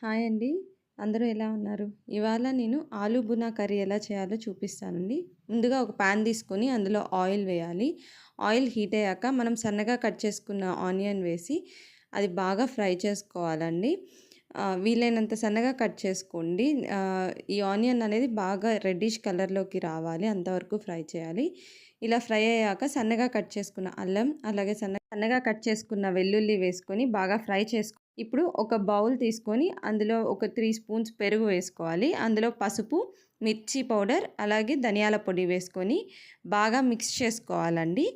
Hi అండి. అందరూ ఎలా ఉన్నారు? ఇవాళ నేను ఆలు బునా కర్రీ ఎలా చేయాలో చూపిస్తానండి. ముందుగా ఒక పాన్ తీసుకొని అందులో ఆయిల్ వేయాలి. ఆయిల్ హీట్ అయ్యాక మనం సన్నగా కట్ చేసుకున్న ఆనియన్ వేసి అది బాగా ఫ్రై చేసుకోవాలండి. వీలైనంత సన్నగా కట్ చేసుకోండి. ఈ ఆనియన్ అనేది బాగా రెడ్డిష్ కలర్‌లోకి రావాలి. అంతవరకు ఫ్రై చేయాలి. ఇలా ఫ్రై అయ్యాక సన్నగా కట్ చేసుకున్న అల్లం, అలాగే సన్నగా కట్ చేసుకున్న వెల్లుల్లి వేసుకొని బాగా ఫ్రై ఇప్పుడు ఒక బౌల్ తీసుకొని అందులో ఒక 3 స్పూన్స్ పెరుగు వేసుకోవాలి. అందులో పసుపు, మిర్చి పౌడర్, అలాగే ధనియాల పొడి వేసుకొని బాగా మిక్స్ చేసుకోవాలండి.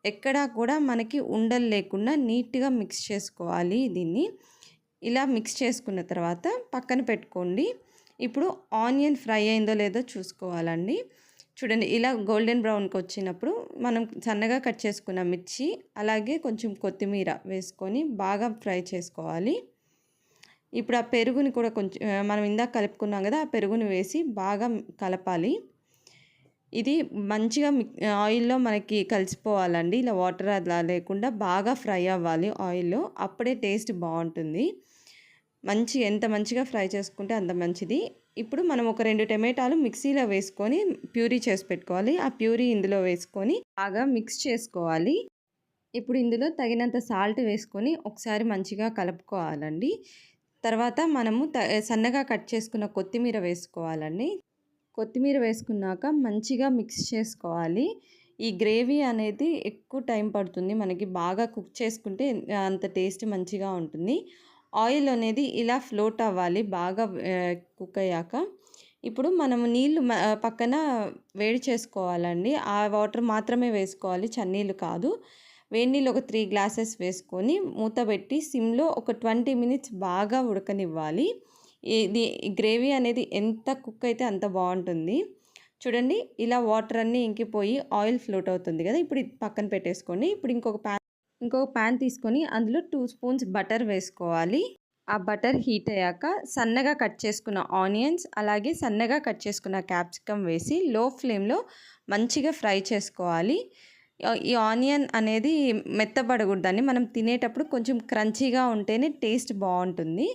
ఎక్కడా కూడా మనకి ఉండలు లేకుండా నీట్‌గా మిక్స్ చేసుకోవాలి దీన్ని. ఇలా మిక్స్ చేసుకున్న తర్వాత పక్కన పెట్టుకోండి. ఇప్పుడు ఆనియన్ ఫ్రై అయిందో లేదో చూసుకోవాలండి. చూడండి ఇలా గోల్డెన్ బ్రౌన్‌కి వచ్చినప్పుడు మనం సన్నగా కట్ చేసుకున్న మిర్చి, అలాగే కొంచెం కొత్తిమీర వేసుకొని బాగా ఫ్రై చేసుకోవాలి. ఇప్పుడు ఆ పెరుగుని కూడా కొంచెం మనం ఇందాక కలుపుకున్నాం కదా! ఆ పెరుగుని వేసి బాగా కలపాలి. ఇది మంచిగా ఆయిల్‌లో మనకి కలిసిపోవాలండి. ఇలా వాటర్ అలా లేకుండా బాగా ఫ్రై అవ్వాలి ఆయిల్‌లో. అప్పుడే టేస్ట్ బావుంటుంది. ఎంత మంచిగా ఫ్రై చేసుకుంటే అంత మంచిది. ఇప్పుడు మనం ఒక 2 టమాటాలు మిక్సీలో వేసుకొని ప్యూరీ చేసి పెట్టుకోవాలి. ఆ ప్యూరీ ఇందులో వేసుకొని బాగా మిక్స్ చేసుకోవాలి. ఇప్పుడు ఇందులో తగినంత సాల్ట్ వేసుకొని ఒకసారి మంచిగా కలుపుకోవాలండి. తర్వాత మనము సన్నగా కట్ చేసుకున్న కొత్తిమీర వేసుకోవాలండి. కొత్తిమీర వేసుకున్నాక మంచిగా మిక్స్ చేసుకోవాలి. ఈ గ్రేవీ అనేది ఎక్కువ టైం పడుతుంది. మనకి బాగా కుక్ చేసుకుంటే అంత టేస్ట్ మంచిగా ఉంటుంది. ఆయిల్ అనేది ఇలా ఫ్లోట్ అవ్వాలి బాగా కుక్ అయ్యాక. ఇప్పుడు మనము నీళ్ళు పక్కన వేడి చేసుకోవాలండి. ఆ వాటర్ మాత్రమే వేసుకోవాలి. చన్నీళ్ళు కాదు. వేడి నీళ్ళు ఒక 3 గ్లాసెస్ వేసుకొని మూత పెట్టి సిమ్‌లో ఒక 20 మినిట్స్ బాగా ఉడకనివ్వాలి. ఇది గ్రేవీ అనేది ఎంత కుక్ అయితే అంత బావుంటుంది. చూడండి ఇలా వాటర్ అన్నీ ఇంకిపోయి ఆయిల్ ఫ్లోట్ అవుతుంది కదా! ఇప్పుడు ఇది పక్కన పెట్టేసుకోండి. ఇప్పుడు ఇంకొక పాన్ తీసుకొని అందులో 2 స్పూన్స్ బటర్ వేసుకోవాలి. ఆ బటర్ హీట్ అయ్యాక సన్నగా కట్ చేసుకున్న ఆనియన్స్, అలాగే సన్నగా కట్ చేసుకున్న క్యాప్సికమ్ వేసి లో ఫ్లేమ్‌లో మంచిగా ఫ్రై చేసుకోవాలి. ఈ ఆనియన్ అనేది మెత్తబడకూడదండి. మనం తినేటప్పుడు కొంచెం క్రంచీగా ఉంటేనే టేస్ట్ బావుంటుంది.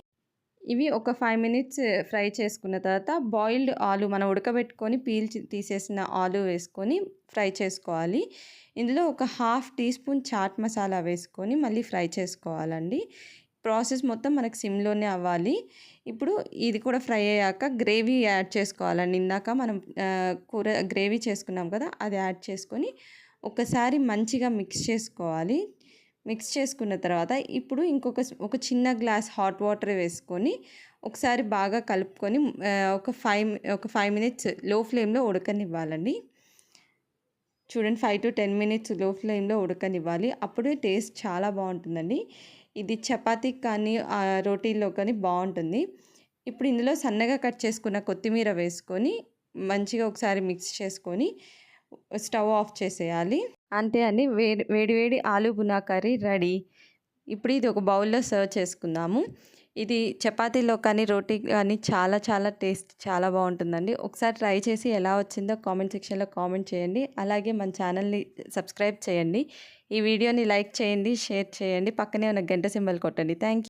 ఇవి ఒక 5 మినిట్స్ ఫ్రై చేసుకున్న తర్వాత బాయిల్డ్ ఆలు మనం ఉడకబెట్టుకొని తీసేసిన ఆలు వేసుకొని ఫ్రై చేసుకోవాలి. ఇందులో ఒక half tea spoon chaat masala వేసుకొని మళ్ళీ ఫ్రై చేసుకోవాలండి. ప్రాసెస్ మొత్తం మనకు సిమ్‌లోనే అవ్వాలి. ఇప్పుడు ఇది కూడా ఫ్రై అయ్యాక గ్రేవీ యాడ్ చేసుకోవాలండి. ఇందాక మనం కూర గ్రేవీ చేసుకున్నాం కదా! అది యాడ్ చేసుకొని ఒకసారి మంచిగా మిక్స్ చేసుకోవాలి. మిక్స్ చేసుకున్న తర్వాత ఇప్పుడు ఒక చిన్న గ్లాస్ హాట్ వాటర్ వేసుకొని ఒకసారి బాగా కలుపుకొని ఒక 5 మినిట్స్ లో ఫ్లేమ్‌లో ఉడకనివ్వాలండి. చూడండి 5-10 మినిట్స్ లో ఫ్లేమ్‌లో ఉడకనివ్వాలి. అప్పుడే టేస్ట్ చాలా బావుంటుందండి. ఇది చపాతీకి కానీ రోటీల్లో కానీ బావుంటుంది. ఇప్పుడు ఇందులో సన్నగా కట్ చేసుకున్న కొత్తిమీర వేసుకొని మంచిగా ఒకసారి మిక్స్ చేసుకొని స్టవ్ ఆఫ్ చేసేయాలి. అంతే అండి. వేడి వేడి ఆలు బునా కర్రీ రెడీ. ఇప్పుడు ఇది ఒక బౌల్‌లో సర్వ్ చేసుకుందాము. ఇది చపాతీలో కానీ, రోటీ కానీ చాలా టేస్ట్ చాలా బావుంటుందండి. ఒకసారి ట్రై చేసి ఎలా వచ్చిందో కామెంట్ సెక్షన్‌లో కామెంట్ చేయండి. అలాగే మన ఛానల్‌ని సబ్స్క్రైబ్ చేయండి. ఈ వీడియోని లైక్ చేయండి, షేర్ చేయండి. పక్కనే ఉన్న గంట సింబల్ కొట్టండి. Thank you.